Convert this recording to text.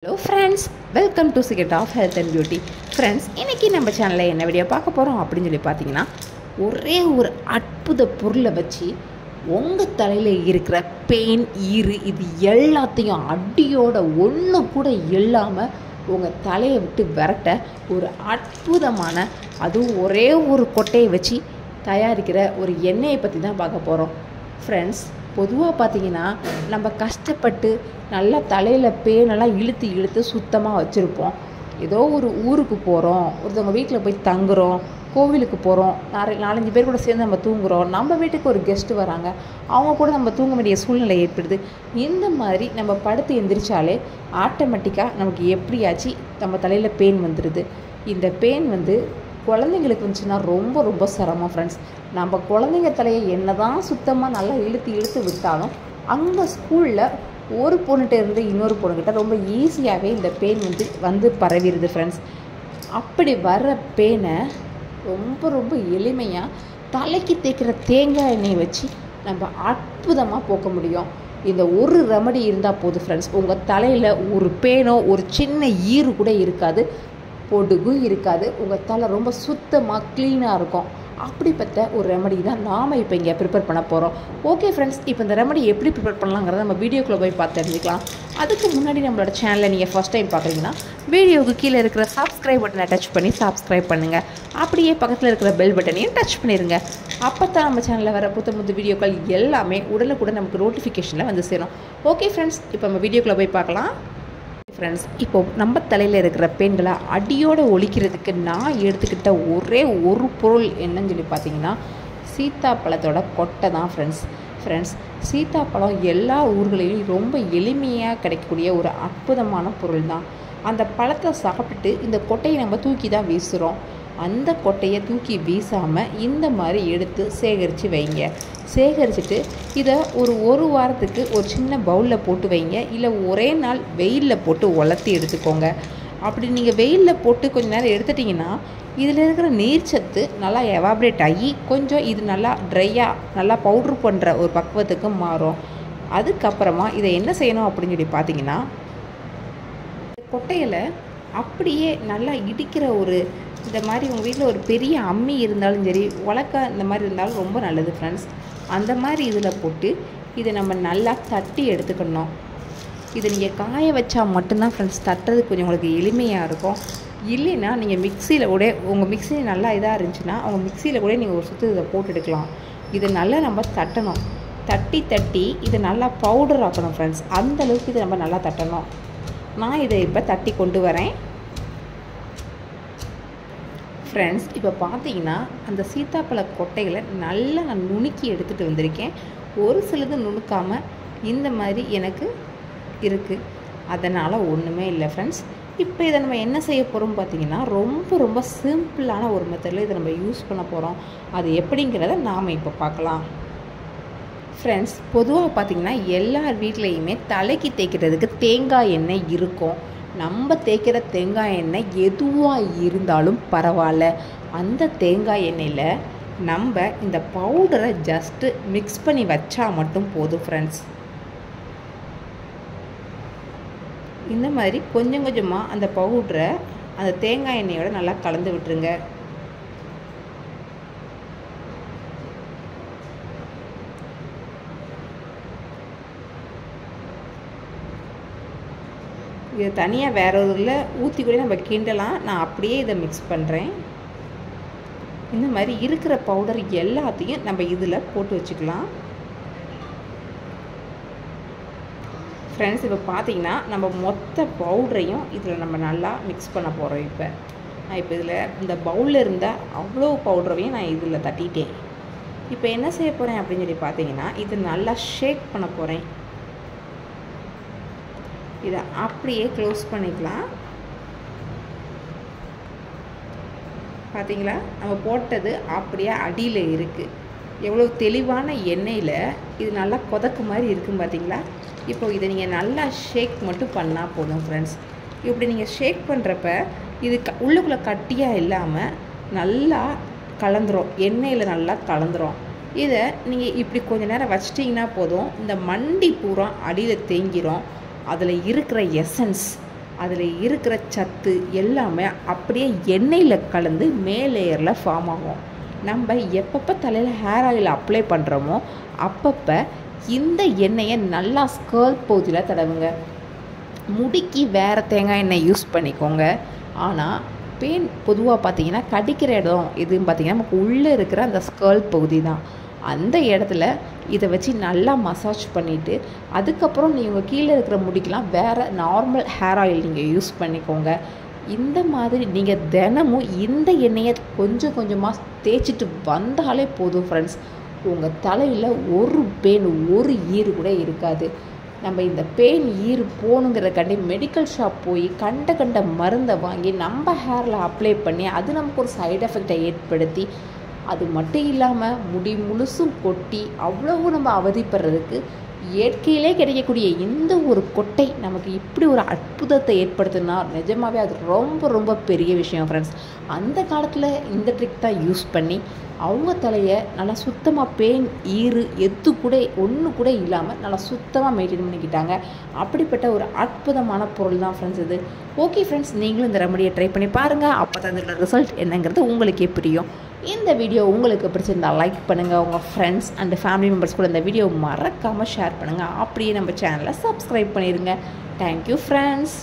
Hello friends, welcome to Secret of Health and Beauty. Friends, இன்னைக்கு நம்ம சேனலில் என்ன வீடியோ பார்க்க போகிறோம் அப்படின்னு சொல்லி பார்த்தீங்கன்னா, ஒரே ஒரு அற்புத பொருளை வச்சு உங்கள் தலையில் இருக்கிற பெயின், ஈறு இது எல்லாத்தையும் அடியோட ஒன்று கூட இல்லாமல் உங்கள் தலையை விட்டு விரட்ட ஒரு அற்புதமான, அதுவும் ஒரே ஒரு கொட்டையை வச்சு தயாரிக்கிற ஒரு எண்ணெயை பற்றி தான் பார்க்க போகிறோம். ஃப்ரெண்ட்ஸ், பொதுவாக பார்த்தீங்கன்னா நம்ம கஷ்டப்பட்டு நல்லா தலையில் பேனெல்லாம் இழுத்து சுத்தமாக வச்சுருப்போம். ஏதோ ஒரு ஊருக்கு போகிறோம், ஒருத்தவங்க வீட்டில் போய் தங்குறோம், கோவிலுக்கு போகிறோம், நாலஞ்சு பேர் கூட சேர்ந்து நம்ம தூங்குகிறோம், நம்ம வீட்டுக்கு ஒரு கெஸ்ட்டு வராங்க, அவங்க கூட நம்ம தூங்க வேண்டிய சூழ்நிலை ஏற்படுது. இந்த மாதிரி நம்ம படுத்து எந்திரிச்சாலே ஆட்டோமேட்டிக்காக நமக்கு எப்படியாச்சு நம்ம தலையில் பெயின் வந்துடுது. இந்த பெயின் குழந்தைங்களுக்கு வந்துச்சுன்னா ரொம்ப ரொம்ப சிரமம். ஃப்ரெண்ட்ஸ், நம்ம குழந்தைங்க தலையை என்ன தான் சுத்தமாக நல்லா இழுத்து விட்டாலும் அங்கே ஸ்கூலில் ஒரு பொண்ணுகிட்ட இருந்து இன்னொரு பொண்ணுக்கிட்ட ரொம்ப ஈஸியாகவே இந்த பெயின் வந்து பரவிடுது. ஃப்ரெண்ட்ஸ், அப்படி வர்ற பெயினை ரொம்ப ரொம்ப எளிமையாக தலைக்கு தேய்க்கிற தேங்காய் எண்ணெயை வச்சு நம்ம அற்புதமாக போக்க முடியும். இந்த ஒரு ரெமடி இருந்தால் போதும் ஃப்ரெண்ட்ஸ், உங்கள் தலையில் ஒரு பேனோ ஒரு சின்ன ஈறு கூட இருக்காது, பொடுகும் இருக்காது, உங்கள் தலை ரொம்ப சுத்தமாக க்ளீனாக இருக்கும். அப்படிப்பட்ட ஒரு ரெமடி தான் நாம் இப்போ இங்கே ப்ரிப்பேர் பண்ண போகிறோம். ஓகே ஃப்ரெண்ட்ஸ், இப்போ இந்த ரெமடி எப்படி ப்ரிப்பேர் பண்ணலாங்கிறத நம்ம வீடியோக்குள்ளே போய் பார்த்து தெரிஞ்சுக்கலாம். அதுக்கு முன்னாடி நம்மளோட சேனலை நீங்கள் ஃபஸ்ட் டைம் பார்க்குறீங்கன்னா வீடியோவுக்கு கீழே இருக்கிற சப்ஸ்கிரைப் பட்டனை டச் பண்ணி சப்ஸ்கிரைப் பண்ணுங்கள். அப்படியே பக்கத்தில் இருக்கிற பெல் பட்டனையும் டச் பண்ணிடுங்க. அப்போ தான் நம்ம சேனலில் வர புது வீடியோக்கள் எல்லாமே உடனுக்குடன் நமக்கு நோட்டிஃபிகேஷனில் வந்து சேரும். ஓகே ஃப்ரெண்ட்ஸ், இப்போ நம்ம வீடியோக்குள்ளே போய் பார்க்கலாம். ஃப்ரெண்ட்ஸ், இப்போது நம்ம தலையில் இருக்கிற பெயின்களை அடியோடு ஒழிக்கிறதுக்கு நான் எடுத்துக்கிட்ட ஒரே ஒரு பொருள் என்னன்னு சொல்லி பார்த்தீங்கன்னா, சீத்தாப்பழத்தோட கொட்டை தான். ஃப்ரெண்ட்ஸ், சீத்தாப்பழம் எல்லா ஊர்களிலும் ரொம்ப எளிமையாக கிடைக்கக்கூடிய ஒரு அற்புதமான பொருள் தான். அந்த பழத்தை சாப்பிட்டுட்டு இந்த கொட்டையை நம்ம தூக்கி தான் வீசுகிறோம். அந்த கொட்டையை தூக்கி வீசாமல் இந்த மாதிரி எடுத்து சேகரித்து வைங்க. சேகரிச்சுட்டு இதை ஒரு வாரத்துக்கு ஒரு சின்ன பவுலில் போட்டு வைங்க, இல்லை ஒரே நாள் வெயிலில் போட்டு உலர்த்தி எடுத்துக்கோங்க. அப்படி நீங்கள் வெயிலில் போட்டு கொஞ்சம் நேரம் எடுத்துட்டிங்கன்னா இதில் இருக்கிற நீர்ச்சத்து நல்லா எவாப்ரேட் ஆகி கொஞ்சம் இது நல்லா ட்ரையாக நல்லா பவுட்ரு பண்ணுற ஒரு பக்குவத்துக்கு மாறும். அதுக்கப்புறமா இதை என்ன செய்யணும் அப்படின்னு சொல்லி பார்த்தீங்கன்னா, கொட்டையில் அப்படியே நல்லா இடிக்கிற இந்த மாதிரி உங்கள் வீட்டில் ஒரு பெரிய அம்மி இருந்தாலும் சரி, உலக்க இந்த மாதிரி இருந்தாலும் ரொம்ப நல்லது. ஃப்ரெண்ட்ஸ், அந்த மாதிரி இதில் போட்டு இதை நம்ம நல்லா தட்டி எடுத்துக்கணும். இதை நீங்கள் காய வச்சா மட்டும்தான் ஃப்ரெண்ட்ஸ் தட்டுறதுக்கு கொஞ்சம் உங்களுக்கு எளிமையாக இருக்கும். இல்லைன்னா நீங்கள் மிக்சியில் கூட, உங்கள் மிக்சி நல்லா இதாக இருந்துச்சுன்னா அவங்க மிக்சியில் கூட நீங்கள் ஒரு சுற்று இதை போட்டு எடுக்கலாம். இதை நல்லா நம்ம தட்டணும். தட்டி இதை நல்லா பவுடர் ஆக்கணும். ஃப்ரெண்ட்ஸ், அந்தளவுக்கு இதை நம்ம நல்லா தட்டணும். நான் இதை இப்போ தட்டி கொண்டு வரேன். ஃப்ரெண்ட்ஸ், இப்போ பார்த்தீங்கன்னா அந்த சீத்தாப்பழ கொட்டைகளை நல்லா நான் நுணுக்கி எடுத்துகிட்டு வந்திருக்கேன். ஒரு சிலது நுணுக்காமல் இந்த மாதிரி எனக்கு இருக்குது, அதனால் ஒன்றுமே இல்லை. ஃப்ரெண்ட்ஸ், இப்போ இதை நம்ம என்ன செய்ய போகிறோம் பார்த்தீங்கன்னா, ரொம்ப ரொம்ப சிம்பிளான ஒரு மெத்தடில் இதை நம்ம யூஸ் பண்ண போகிறோம். அது எப்படிங்கிறத நாம் இப்போ பார்க்கலாம். ஃப்ரெண்ட்ஸ், பொதுவாக பார்த்திங்கன்னா எல்லார் வீட்லேயுமே தலைக்கு தேய்க்கிறதுக்கு தேங்காய் எண்ணெய் இருக்கும். நம்ம தேய்க்கிற தேங்காய் எண்ணெய் எதுவாக இருந்தாலும் பரவாயில்ல, அந்த தேங்காய் எண்ணெயில் நம்ம இந்த பவுடரை ஜஸ்ட்டு மிக்ஸ் பண்ணி வச்சா மட்டும் போதும். ஃப்ரெண்ட்ஸ், இந்த மாதிரி கொஞ்சம் கொஞ்சமாக அந்த பவுடரை அந்த தேங்காய் எண்ணெயோட நல்லா கலந்து விட்டுருங்க. இதை தனியாக வேறு ஒரு இதில் ஊற்றி கூட நம்ம கிண்டலாம். நான் அப்படியே இதை மிக்ஸ் பண்ணுறேன். இந்த மாதிரி இருக்கிற பவுடர் எல்லாத்தையும் நம்ம இதில் போட்டு வச்சுக்கலாம். ஃப்ரெண்ட்ஸ், இப்போ பார்த்தீங்கன்னா நம்ம மொத்த பவுடரையும் இதில் நம்ம நல்லா மிக்ஸ் பண்ண போகிறோம். நான் இப்போ இதில் இந்த பவுலில் இருந்த அவ்வளோ பவுடரையும் நான் இதில் தட்டிட்டேன். இப்போ என்ன செய்ய போகிறேன் அப்படின்னு சொல்லி பார்த்தீங்கன்னா, இது நல்லா ஷேக் பண்ண போகிறேன். இதை அப்படியே க்ளோஸ் பண்ணிக்கலாம். பார்த்தீங்களா, நம்ம போட்டது அப்படியே அடியில் இருக்குது. எவ்வளோ தெளிவான எண்ணெயில் இது நல்லா கொதக்கு மாதிரி இருக்குன்னு பார்த்தீங்களா. இப்போ இதை நீங்கள் நல்லா ஷேக் மட்டும் பண்ணால் போதும். ஃப்ரெண்ட்ஸ், இப்படி நீங்கள் ஷேக் பண்ணுறப்ப இது உள்ளுக்குள்ளே கட்டியாக இல்லாமல் நல்லா கலந்துரும், எண்ணெயில் நல்லா கலந்துரும். இதை நீங்கள் இப்படி கொஞ்சம் நேரம் வச்சிட்டிங்கன்னா போதும், இந்த மண்டி பூரா அடியில் தேங்கிரும். அதில் இருக்கிற எசன்ஸ் அதில் இருக்கிற சத்து எல்லாமே அப்படியே எண்ணெயில் கலந்து லேயரில் ஃபார்ம் ஆகும். நம்ம எப்பப்போ தலையில் ஹேர் ஆயில் அப்ளை பண்ணுறோமோ அப்பப்போ இந்த எண்ணெயை நல்லா ஸ்கர்ல் பகுதியில் தடவுங்க. முடிக்கு வேறு தேங்காய் எண்ணெய் யூஸ் பண்ணிக்கோங்க. ஆனால் பெயின் பொதுவாக பார்த்தீங்கன்னா கடிக்கிற இடம் எதுன்னு பார்த்தீங்கன்னா நமக்கு உள்ளே இருக்கிற அந்த ஸ்கர்ல் பகுதி தான். அந்த இடத்துல இதை வச்சு நல்லா மசாஜ் பண்ணிவிட்டு அதுக்கப்புறம் நீங்கள் கீழே இருக்கிற முடிக்கெலாம் வேறு நார்மல் ஹேர் ஆயில் நீங்கள் யூஸ் பண்ணிக்கோங்க. இந்த மாதிரி நீங்கள் தினமும் இந்த எண்ணெயை கொஞ்சம் கொஞ்சமாக தேய்ச்சிட்டு வந்தாலே போதும் ஃப்ரெண்ட்ஸ். உங்கள் தலையில் ஒரு பெயின் ஒரு ஈறு கூட இருக்காது. நம்ம இந்த பெயின் ஈறு போகணுங்கிறதுக்காண்டி மெடிக்கல் ஷாப் போய் கண்ட மருந்தை வாங்கி நம்ம ஹேரில் அப்ளை பண்ணி அது நமக்கு ஒரு சைடு எஃபெக்டை ஏற்படுத்தி அது மட்டும் இல்லாமல் முடி முழுசும் கொட்டி அவ்வளவு நம்ம அவதிப்படுறதுக்கு இயற்கையிலே கிடைக்கக்கூடிய இந்த ஒரு கொட்டை நமக்கு இப்படி ஒரு அற்புதத்தை ஏற்படுத்தினா நிஜமாகவே அது ரொம்ப ரொம்ப பெரிய விஷயம் ஃப்ரெண்ட்ஸ். அந்த காலத்தில் இந்த ட்ரிக் தான் யூஸ் பண்ணி அவங்க தலையை நல்லா சுத்தமாக பெயின் ஈறு எது கூட ஒன்று கூட இல்லாமல் நல்லா சுத்தமாக மெயின்டைன் பண்ணிக்கிட்டாங்க. அப்படிப்பட்ட ஒரு அற்புதமான பொருள் தான் ஃப்ரெண்ட்ஸ் இது. ஓகே ஃப்ரெண்ட்ஸ், நீங்களும் இந்த ரெமடியை ட்ரை பண்ணி பாருங்கள். அப்போ தான் இதோட ரிசல்ட் என்னங்கிறது உங்களுக்கே புரியும். இந்த வீடியோ உங்களுக்கு பிடிச்சிருந்தால் லைக் பண்ணுங்கள். உங்கள் ஃப்ரெண்ட்ஸ் அண்ட் ஃபேமிலி மெம்பர்ஸ் கூட இந்த வீடியோ மறக்காமல் ஷேர் பண்ணுங்கள். அப்படியே நம்ம சேனலை சப்ஸ்கிரைப் பண்ணிடுங்க. Thank you friends.